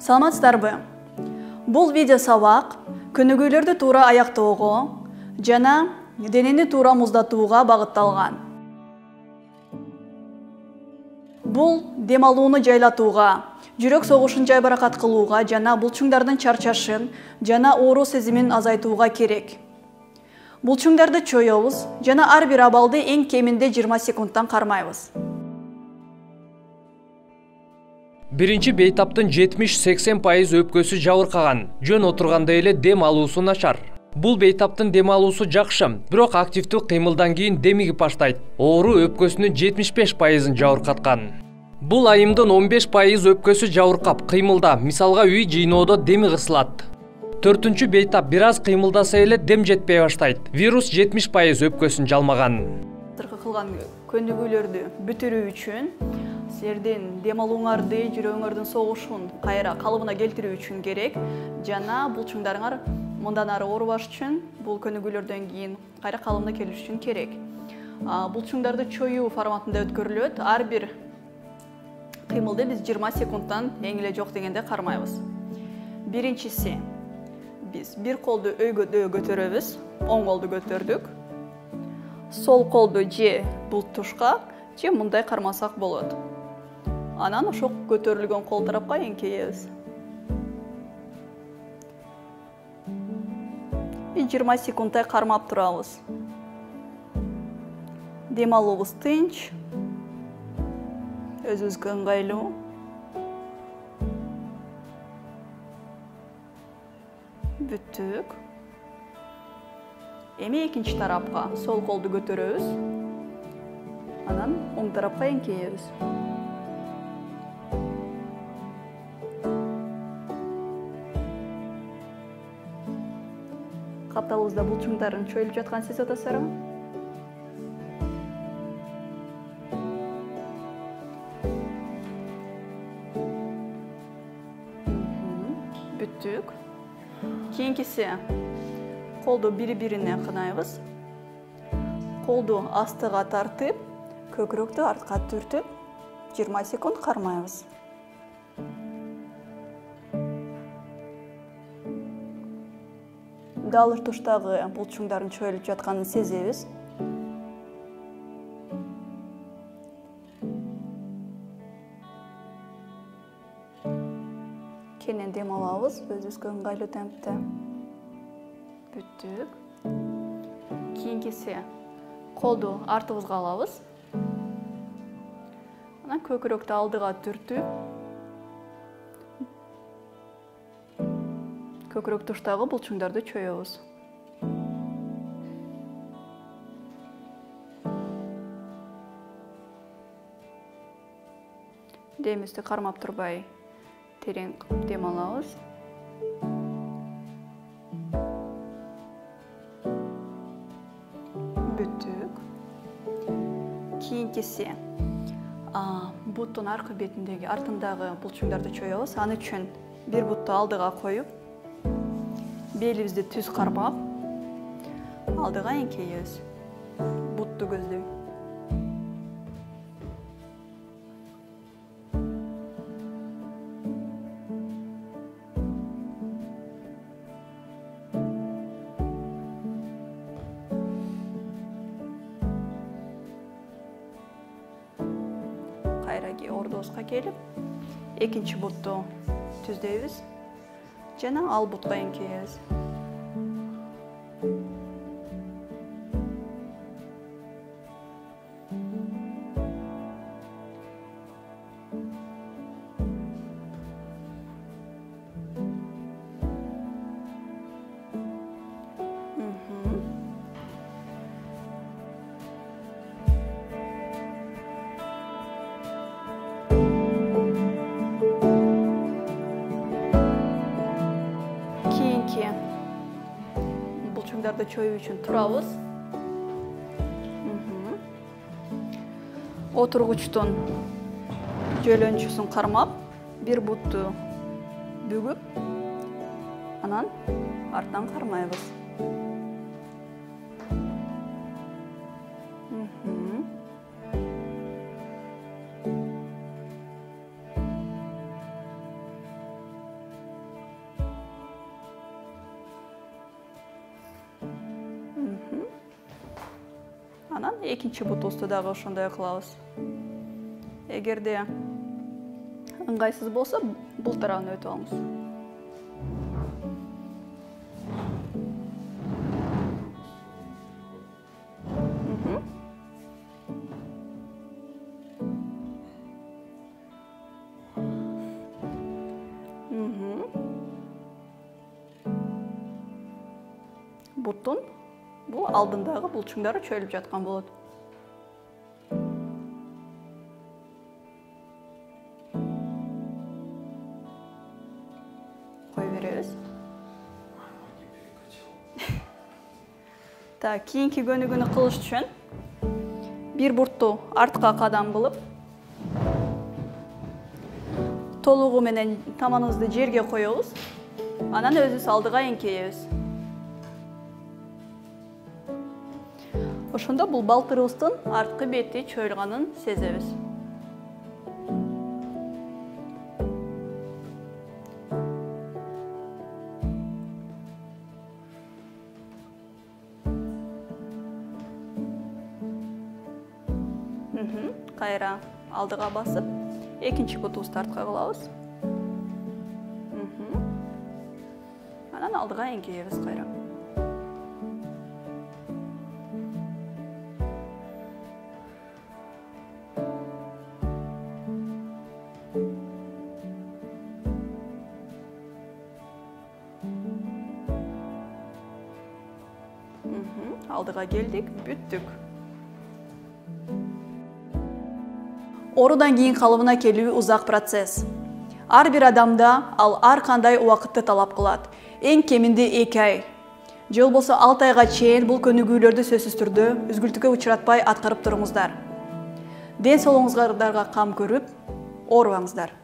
Саламатсыздарбы? Бул видео сабак көнүгүүлөрдү туура аяктоого жана денени туура муздатууга багытталган. Бул дем алууну жайлатууга, жүрөк согушун жайбаракат кылууга жана булчуңдардын чарчашын жана оору сезимин азайтууга керек. Булчуңдарды чоёбуз жана ар бир абалды эң кеминде 20 секундтан кармайбыз. Биринчи бейтаптын 70-80% өпкөсү жабыркаган, жөн отурганда эле дем алуусу начар. Бул бейтаптын дем алуусу жакшы, бирок активдүү кыймылдан кийин демигип баштайт. Оору өпкөсүнүн 75%-ын жабыркаткан. Бул айымдын 15% өпкөсү жабыркап, кыймылда, мисалга үй жыйноодо деми кысылат. Төртүнчү бейтап бир аз кыймылдаса эле дем жетпей баштайт. Вирус 70% өпкөсүн жалмаган. Кылган көнүгүүлөрдү бүтүрүү үчүн силердин дем алууңарды, жүрөгүңөрдүн согушун кайра калыбына келтирүү үчүн керек жана булчуңдарыңар мындан ары оорубаш үчүн бул көнүгүүлөрдөн кийин кайра калыбына келиш үчүн керек. Булчуңдарды чоюу форматында өткөрүлөт. Ар бир кыймылды биз 20 секундтан эң эле жок дегенде кармайбыз. Биринчиси, биз бир колду өйгөдө көтөрөбүз, оң колду көтөрдүк. Сол колду же бул тушка, же мындай кармасак болот. Анан ошо көтөрүлгөн кол тарапка эңкейебиз. 20 секундтай кармап турабыз. Дем алуубуз тынч, өзүбүзгө ыңгайлуу. Бүттүк. Эми экинчи тарапка сол колду көтөрөбүз. Анан оң тарапка эңкейебиз. Капталыбызда булчуңдарын чоюлуп жатканын сезип атасыздарбы? Бүттүк. Кийинкиси колду бири-бирине кынайбыз. Колду астыга тартып, көкүрөктү артка түртүп, 20 секунд кармайбыз. Дал туштагы булчуңдардын чоюлуп жатканын сезебиз. Кенен дем алабыз, өзүбүзгө ыңгайлуу темпте. Бүттүк. Кийинкиси колду артыбызга алабыз. Анан көкүрөктү алдыга түртүп, көкүрөк туштагы булчуңдарды чоёбуз. Демибизди кармап турбай терең дем алабыз. Бүттүк. Кийинкиси буттун аркы бетиндеги артындагы булчуңдарды чоёбуз. Аны үчүн бир бутту алдыга коюп, белибизди түз кармап, алдыга эңкейебиз. Бутту көздөй. Кайраги ордобузга келип, экинчи бутту түздөйбүз жана ал бутка эңкейебиз. Булчуңдарды чоюу үчүн турабыз. Отургучтун жөлөнчүсүн кармап, бир бутту бүгүп, анан арттан кармайбыз. Анан экинчи бутубузду дагы ошондой кылабыз. Эгерде ыңгайсыз болсо, бул тарабына өтүп алыңыз. Буттун бул алдындагы булчуңдары чөйүлүп жаткан болот. Кой беребиз. Так, кийинки көнүгүүнү кылыш үчүн бир буртту артка кадам кылып, толугу менен таманыбызды жерге коебуз. Анан өзүбүз алдыга эңкейебиз. Ошондо бул балтырыбыздын арткы бети чөйүлганын сезебиз. Кайра алдыга басып, экинчи бутубузду артка кылабыз. Анан алдыга эңкейебиз кайра. Алдыга келдик, бүттүк. Оруудан кийин калыбына келүү узак процесс. Ар бир адамда ал ар кандай убакытты талап кылат. Эң кеминде 2 ай. Же болбосо 6 айга чейин бул көнүгүүлөрдү сөзсүз түрдө үзгүлтүккө учуратпай аткарып туруңуздар. Ден соолугуңузга кам көрүп, оорубаңыздар.